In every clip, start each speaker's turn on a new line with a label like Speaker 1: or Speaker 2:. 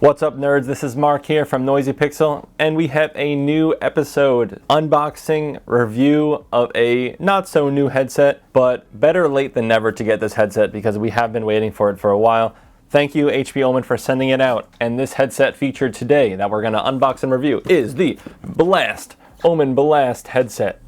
Speaker 1: What's up, nerds? This is Mark here from Noisy Pixel, and we have a new episode unboxing review of a not so new headset, but better late than never to get this headset because we have been waiting for it for a while. Thank you, HP Omen, for sending it out. And this headset featured today that we're going to unbox and review is the Omen Blast headset.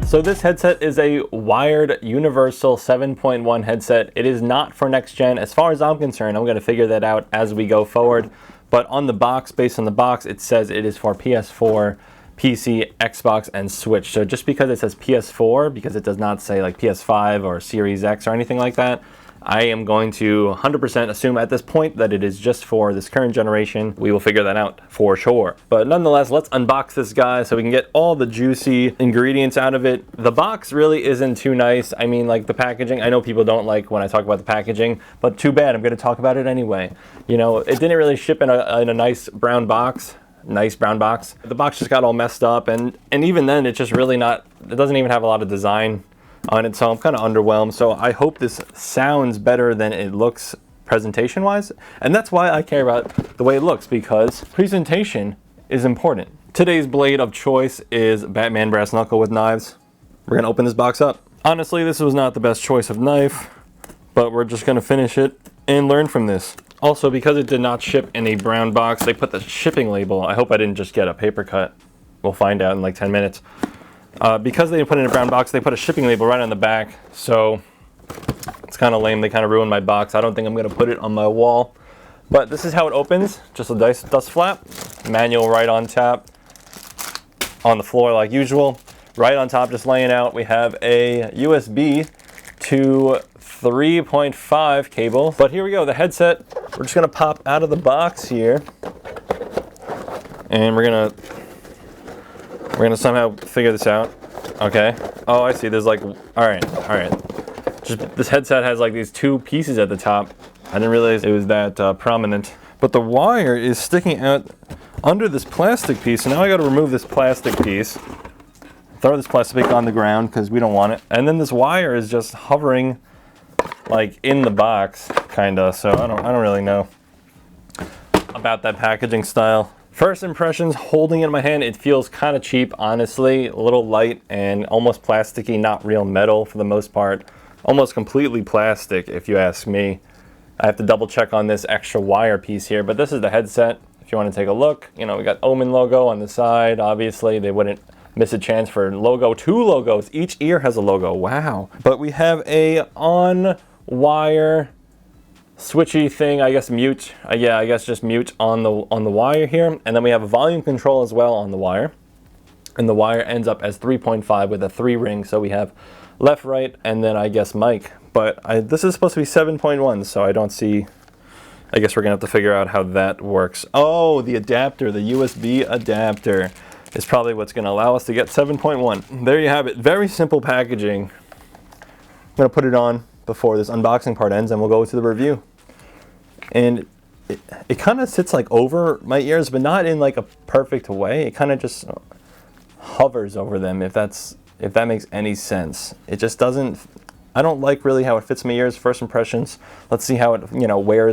Speaker 1: So this headset is a wired universal 7.1 headset. It is not for next gen. As far as I'm concerned, I'm going to figure that out as we go forward. But on the box, based on the box, it says it is for PS4, PC, Xbox, and Switch. So just because it says PS4, because it does not say like PS5 or Series X or anything like that, I am going to 100% assume at this point that it is just for this current generation. We will figure that out for sure. But nonetheless, let's unbox this guy so we can get all the juicy ingredients out of it. The box really isn't too nice. I mean, like the packaging, I know people don't like when I talk about the packaging, but too bad, I'm gonna talk about it anyway. You know, it didn't really ship in a nice brown box. Nice brown box. The box just got all messed up, and even then it's just really not, it doesn't even have a lot of design on it, so I'm kind of underwhelmed. So I hope this sounds better than it looks presentation wise, and that's why I care about the way it looks, because presentation is important. Today's blade of choice is Batman brass knuckle with knives. We're gonna open this box up. Honestly, this was not the best choice of knife, but we're just gonna finish it and learn from this. Also, because it did not ship in a brown box, they put the shipping label. I hope I didn't just get a paper cut. We'll find out in like 10 minutes. Because they didn't put it in a brown box, they put a shipping label right on the back. So it's kind of lame. They kind of ruined my box. I don't think I'm going to put it on my wall. But this is how it opens. Just a dust flap. Manual right on top. On the floor like usual. Right on top, just laying out, we have a USB to 3.5 cable. But here we go, the headset. We're just gonna pop out of the box here, and we're gonna somehow figure this out. Okay. Oh, I see. There's like, all right. Just this headset has like these two pieces at the top. I didn't realize it was that prominent. But the wire is sticking out under this plastic piece. So now I got to remove this plastic piece. Throw this plastic on the ground because we don't want it. And then this wire is just hovering like in the box, kinda. So I don't really know about that packaging style. First impressions, holding it in my hand, it feels kind of cheap, honestly. A little light and almost plasticky, not real metal for the most part. Almost completely plastic, if you ask me. I have to double check on this extra wire piece here, but this is the headset. If you want to take a look, you know, we got Omen logo on the side. Obviously, they wouldn't miss a chance for logo. 2 logos. Each ear has a logo. Wow. But we have a on-wire switchy thing, I guess mute. Yeah, I guess just mute on the wire here. And then we have a volume control as well on the wire. And the wire ends up as 3.5 with a 3-ring. So we have left, right, and then I guess mic. But this is supposed to be 7.1, so I don't see, I guess we're gonna have to figure out how that works. Oh, the adapter, the USB adapter is probably what's gonna allow us to get 7.1. There you have it, very simple packaging. I'm gonna put it on before this unboxing part ends and we'll go to the review. And it kind of sits like over my ears, but not in like a perfect way. It kind of just hovers over them, if that makes any sense. It just doesn't, I don't like really how it fits my ears. First impressions. Let's see how it, you know, wear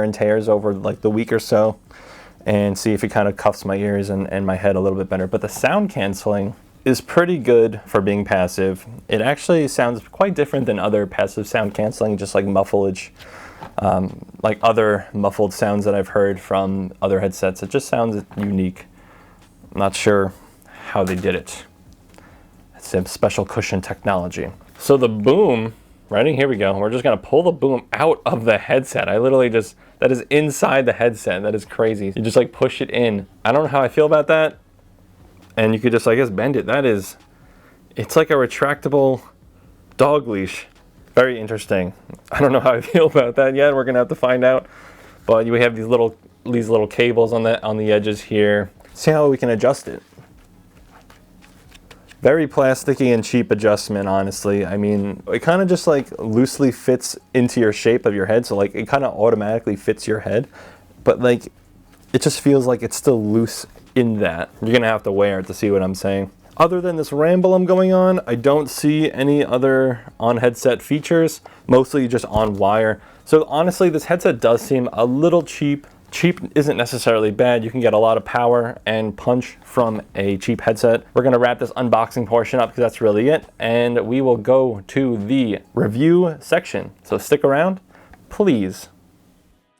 Speaker 1: and tears over like the week or so, and see if it kind of cuffs my ears and my head a little bit better. But the sound canceling is pretty good for being passive. It actually sounds quite different than other passive sound canceling, just like mufflage. Like other muffled sounds that I've heard from other headsets. It just sounds unique. I'm not sure how they did it. It's a special cushion technology. So the boom, ready? Here we go. We're just gonna pull the boom out of the headset. I literally just, that is inside the headset. That is crazy. You just like push it in. I don't know how I feel about that. And you could just, I guess, bend it. It's like a retractable dog leash. Very interesting. I don't know how I feel about that yet. We're gonna have to find out. But we have these little cables on the edges here. See how we can adjust it. Very plasticky and cheap adjustment, honestly. I mean, it kind of just like loosely fits into your shape of your head. So like it kind of automatically fits your head, but like it just feels like it's still loose in that. You're gonna have to wear it to see what I'm saying. Other than this ramble I'm going on, I don't see any other on-headset features, mostly just on wire. So honestly, this headset does seem a little cheap. Cheap isn't necessarily bad. You can get a lot of power and punch from a cheap headset. We're gonna wrap this unboxing portion up because that's really it, and we will go to the review section. So stick around, please.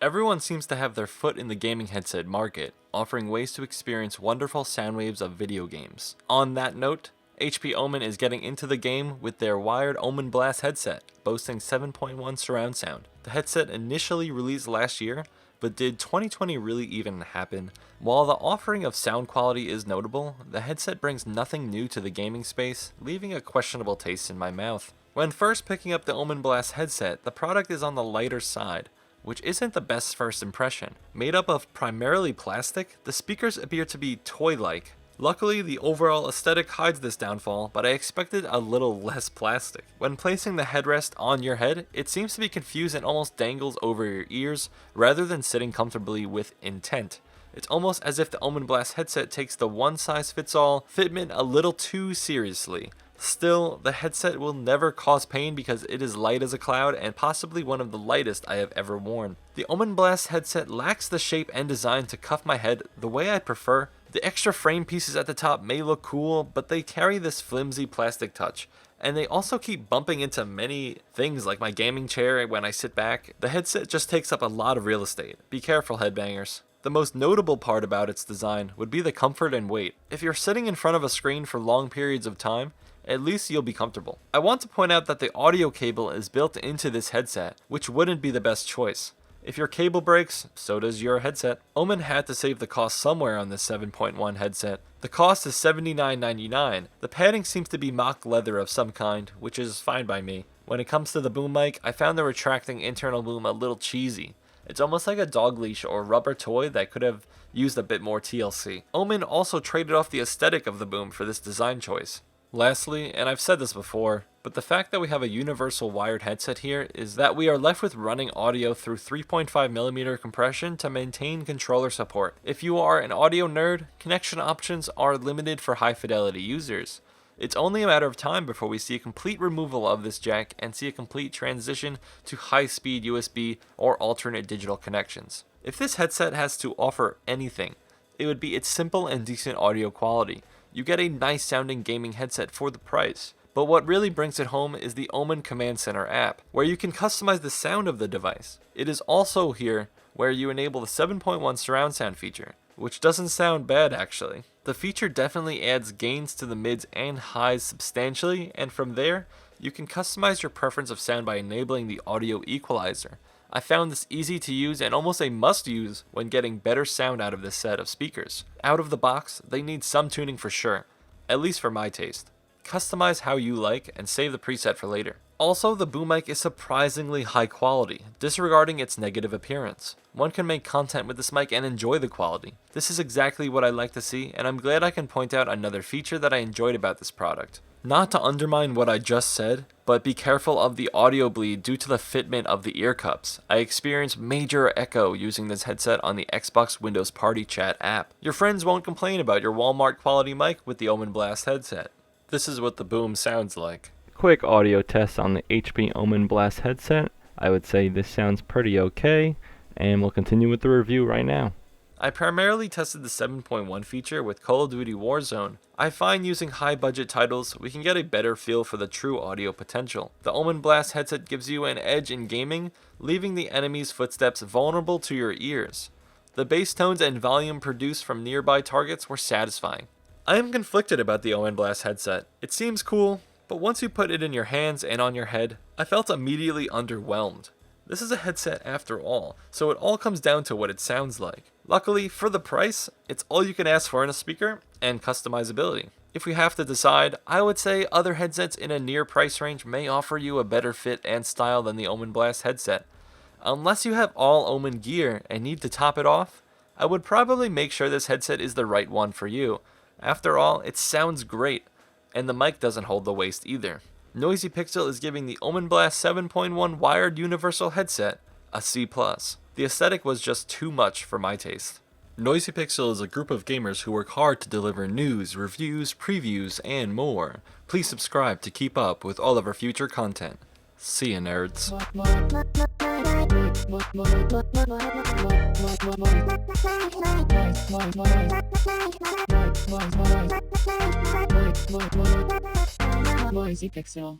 Speaker 1: Everyone seems to have their foot in the gaming headset market, offering ways to experience wonderful sound waves of video games. On that note, HP Omen is getting into the game with their wired Omen Blast headset, boasting 7.1 surround sound. The headset initially released last year, but did 2020 really even happen? While the offering of sound quality is notable, the headset brings nothing new to the gaming space, leaving a questionable taste in my mouth. When first picking up the Omen Blast headset, the product is on the lighter side, which isn't the best first impression. Made up of primarily plastic, the speakers appear to be toy-like. Luckily, the overall aesthetic hides this downfall, but I expected a little less plastic. When placing the headrest on your head, it seems to be confused and almost dangles over your ears, rather than sitting comfortably with intent. It's almost as if the Omen Blast headset takes the one-size-fits-all fitment a little too seriously. Still, the headset will never cause pain because it is light as a cloud and possibly one of the lightest I have ever worn. The Omen Blast headset lacks the shape and design to cuff my head the way I prefer. The extra frame pieces at the top may look cool, but they carry this flimsy plastic touch. And they also keep bumping into many things like my gaming chair when I sit back. The headset just takes up a lot of real estate. Be careful, headbangers. The most notable part about its design would be the comfort and weight. If you're sitting in front of a screen for long periods of time, at least you'll be comfortable. I want to point out that the audio cable is built into this headset, which wouldn't be the best choice. If your cable breaks, so does your headset. Omen had to save the cost somewhere on this 7.1 headset. The cost is $79.99. The padding seems to be mock leather of some kind, which is fine by me. When it comes to the boom mic, I found the retracting internal boom a little cheesy. It's almost like a dog leash or rubber toy that could have used a bit more TLC. Omen also traded off the aesthetic of the boom for this design choice. Lastly, and I've said this before, but the fact that we have a universal wired headset here is that we are left with running audio through 3.5mm compression to maintain controller support. If you are an audio nerd, connection options are limited for high fidelity users. It's only a matter of time before we see a complete removal of this jack and see a complete transition to high-speed USB or alternate digital connections. If this headset has to offer anything, it would be its simple and decent audio quality. You get a nice sounding gaming headset for the price. But what really brings it home is the Omen Command Center app, where you can customize the sound of the device. It is also here where you enable the 7.1 surround sound feature, which doesn't sound bad actually. The feature definitely adds gains to the mids and highs substantially, and from there, you can customize your preference of sound by enabling the audio equalizer. I found this easy to use and almost a must use when getting better sound out of this set of speakers. Out of the box, they need some tuning for sure, at least for my taste. Customize how you like and save the preset for later. Also, the boom mic is surprisingly high quality, disregarding its negative appearance. One can make content with this mic and enjoy the quality. This is exactly what I like to see, and I'm glad I can point out another feature that I enjoyed about this product. Not to undermine what I just said, but be careful of the audio bleed due to the fitment of the ear cups. I experienced major echo using this headset on the Xbox Windows Party Chat app. Your friends won't complain about your Walmart quality mic with the Omen Blast headset. This is what the boom sounds like. Quick audio test on the HP Omen Blast headset. I would say this sounds pretty okay, and we'll continue with the review right now. I primarily tested the 7.1 feature with Call of Duty Warzone. I find using high budget titles, we can get a better feel for the true audio potential. The Omen Blast headset gives you an edge in gaming, leaving the enemy's footsteps vulnerable to your ears. The bass tones and volume produced from nearby targets were satisfying. I am conflicted about the Omen Blast headset. It seems cool, but once you put it in your hands and on your head, I felt immediately underwhelmed. This is a headset after all, so it all comes down to what it sounds like. Luckily, for the price, it's all you can ask for in a speaker and customizability. If we have to decide, I would say other headsets in a near price range may offer you a better fit and style than the Omen Blast headset. Unless you have all Omen gear and need to top it off, I would probably make sure this headset is the right one for you. After all, it sounds great, and the mic doesn't hold the waste either. Noisy Pixel is giving the Omen Blast 7.1 wired universal headset a C+. The aesthetic was just too much for my taste.
Speaker 2: Noisy Pixel is a group of gamers who work hard to deliver news, reviews, previews, and more. Please subscribe to keep up with all of our future content. See ya, nerds.
Speaker 3: Noisy Pixel.